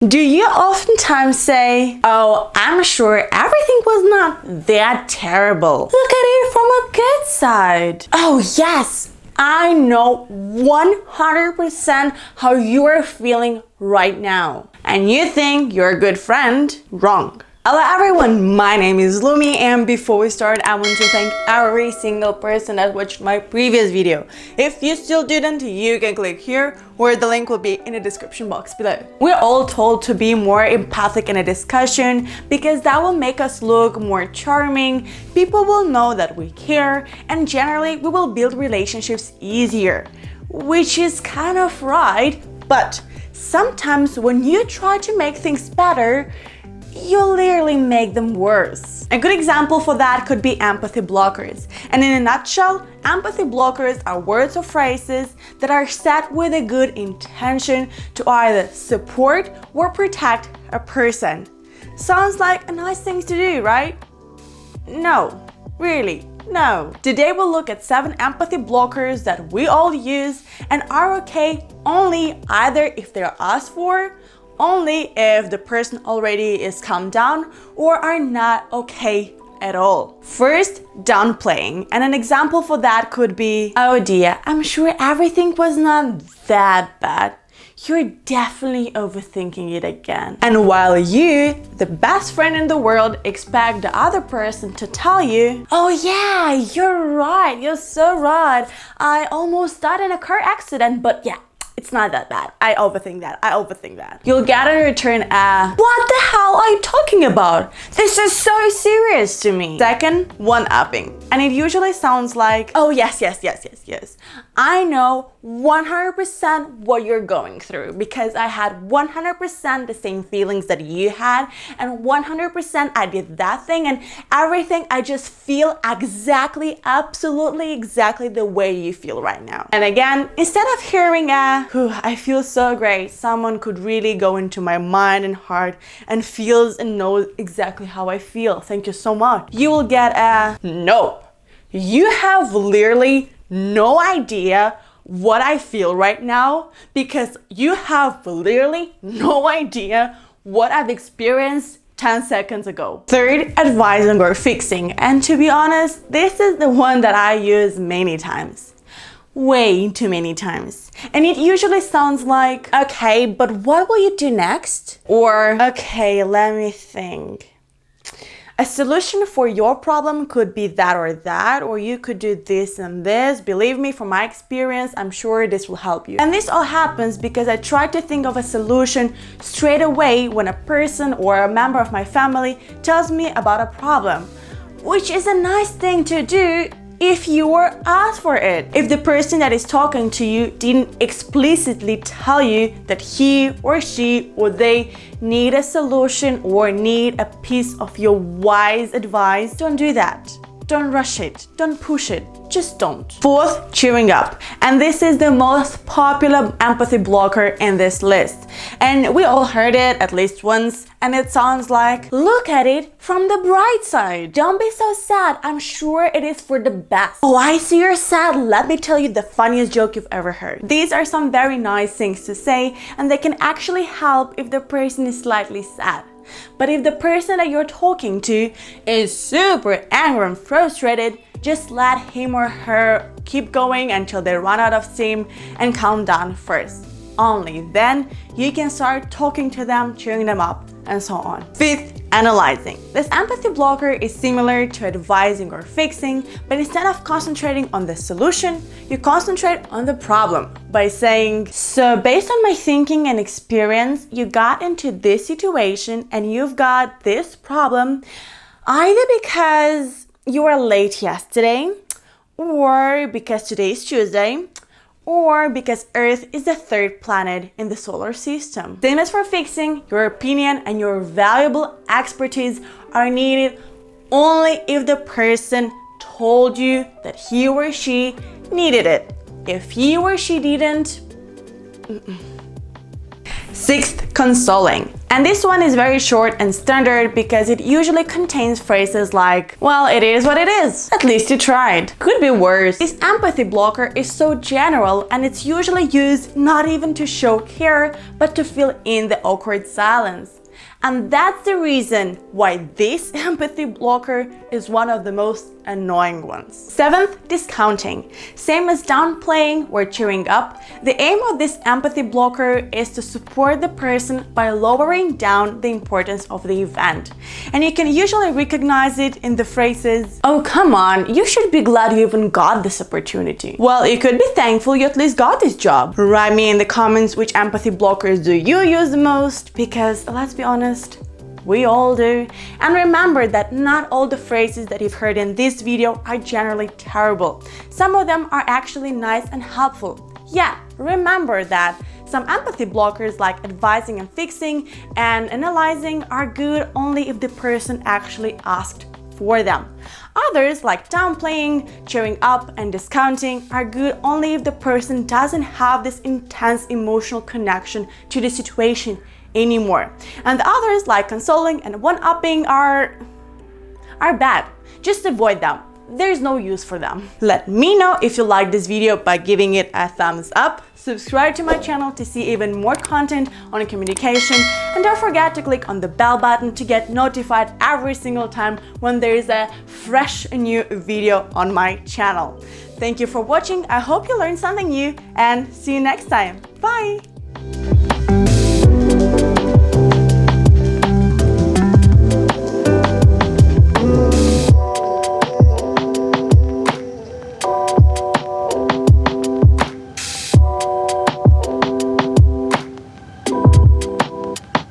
Do you oftentimes say, oh, I'm sure everything was not that terrible. Look at it from a good side. Oh yes, I know 100% how you are feeling right now. And you think you're a good friend? Wrong. Hello everyone, my name is Lumi, and before we start, I want to thank every single person that watched my previous video. If you still didn't, you can click here, or the link will be in the description box below. We're all told to be more empathic in a discussion because that will make us look more charming, people will know that we care, and generally we will build relationships easier. Which is kind of right, but sometimes when you try to make things better, you literally make them worse. A good example for that could be empathy blockers. And in a nutshell, empathy blockers are words or phrases that are said with a good intention to either support or protect a person. Sounds like a nice thing to do, right? No, really. No. Today we'll look at 7 empathy blockers that we all use and are okay only either if they're asked for, only if the person already is calmed down, or are not okay at all. First, downplaying. And an example for that could be, oh dear, I'm sure everything was not that bad. You're definitely overthinking it again. And while you, the best friend in the world, expect the other person to tell you, oh yeah, you're right, you're so right. I almost died in a car accident, but yeah, it's not that bad. I overthink that. You'll get in return a, what the hell are you talking about? This is so serious to me. Second, one-upping. And it usually sounds like, oh yes. I know 100% what you're going through because I had 100% the same feelings that you had, and 100% I did that thing, and everything I just feel exactly, absolutely exactly the way you feel right now. And again, instead of hearing a, I feel so great, someone could really go into my mind and heart and feels and knows exactly how I feel. Thank you so much. You will get a, no, you have literally no idea what I feel right now because you have literally no idea what I've experienced 10 seconds ago. Third, advising or fixing. And to be honest, this is the one that I use many times. Way too many times. And it usually sounds like, okay, but what will you do next? Or, okay, let me think. A solution for your problem could be that, or you could do this and this. Believe me, from my experience, I'm sure this will help you. And this all happens because I try to think of a solution straight away when a person or a member of my family tells me about a problem, which is a nice thing to do if you were asked for it. If the person that is talking to you didn't explicitly tell you that he or she or they need a solution or need a piece of your wise advice, don't do that. Don't rush it. Don't push it. Just don't. Fourth, cheering up. And this is the most popular empathy blocker in this list. And we all heard it at least once, and it sounds like, look at it from the bright side. Don't be so sad. I'm sure it is for the best. Oh, I see you're sad. Let me tell you the funniest joke you've ever heard. These are some very nice things to say, and they can actually help if the person is slightly sad. But if the person that you're talking to is super angry and frustrated, just let him or her keep going until they run out of steam and calm down first. Only then you can start talking to them, cheering them up, and so on. Fifth, analyzing. This empathy blocker is similar to advising or fixing, but instead of concentrating on the solution, you concentrate on the problem by saying, so based on my thinking and experience, you got into this situation and you've got this problem, either because you were late yesterday, or because today is Tuesday, or because Earth is the 3rd planet in the solar system. Same as for fixing, your opinion and your valuable expertise are needed only if the person told you that he or she needed it. If he or she didn't, Sixth, consoling. And this one is very short and standard because it usually contains phrases like, well, it is what it is. At least you tried. Could be worse. This empathy blocker is so general and it's usually used not even to show care, but to fill in the awkward silence. And that's the reason why this empathy blocker is one of the most annoying ones. 7th, discounting. Same as downplaying or cheering up, the aim of this empathy blocker is to support the person by lowering down the importance of the event. And you can usually recognize it in the phrases, oh come on, you should be glad you even got this opportunity. Well, you could be thankful you at least got this job. Write me in the comments which empathy blockers do you use the most, because let's be honest, we all do. And remember that not all the phrases that you've heard in this video are generally terrible. Some of them are actually nice and helpful. Yeah, remember that. Some empathy blockers like advising and fixing and analyzing are good only if the person actually asked for them. Others like downplaying, cheering up, and discounting are good only if the person doesn't have this intense emotional connection to the situation anymore. And the others like consoling and one-upping are bad. Just avoid them. There's no use for them. Let me know if you liked this video by giving it a thumbs up. Subscribe to my channel to see even more content on communication, and don't forget to click on the bell button to get notified every single time when there is a fresh new video on my channel. Thank you for watching. I hope you learned something new and see you next time. Bye!